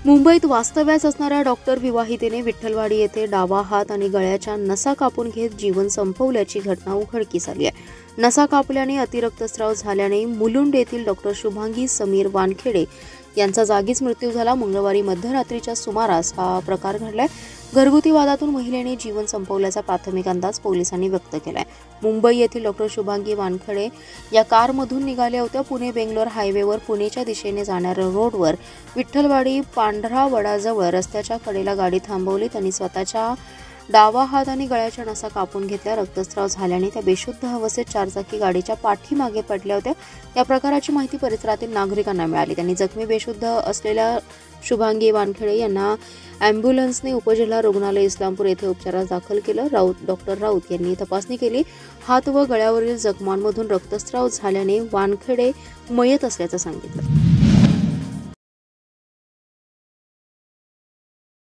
मुंबईत वास्तव्यास असणाऱ्या डॉक्टर विवाहितेने विठ्ठलवाडी येथे डावा हात आणि गळ्याच्या नसा कापून घेत जीवन संपवल्याची घटना उघडकीस आली आहे। नसा कापल्याने अतिरक्तस्राव झाल्याने मुलुंड येथील डॉक्टर शुभांगी समीर वानखेडे यांचा जागीच मृत्यू झाला। मंगळवारी मध्यरात्रीच्या सुमारास हा प्रकार घडलाय। घरगुती वादातून महिलेने जीवन संपवल्याचा प्राथमिक अंदाज पोलिसांनी व्यक्त केलाय। मुंबई येथील डॉक्टर शुभांगी वानखेडे या कारमधून निघाल्या होत्या। पुणे बेंगलोर हायवेवर पुणेच्या दिशेने जाणाऱ्या रोडवर विठ्ठलवाडी पांढरा वडाजवळ रस्त्याच्या कडेला गाडी थांबवली। त्यांनी स्वतःच्या डावा हात आणि गळ्याच्या नसा कापून घेतल्या। रक्तस्राव झाल्याने त्या बेशुद्ध अवस्थेत चारचाकी गाडीच्या पाठीमागे पडल्या होत्या। या प्रकाराची माहिती परिसरातील नागरिकांना मिळाली। त्यांनी जखमी बेशुद्ध असलेल्या शुभांगी वानखेडे यांना ॲम्ब्युलन्सने उपजिल्हा रुग्णालय इस्लामपूर येथे उपचारास दाखल केलं। डॉक्टर राऊत यांनी तपासणी केली। हात व गळ्यावरील जखमांमधून रक्तस्राव झाल्याने वानखेडे मयत असल्याचं सांगितलं।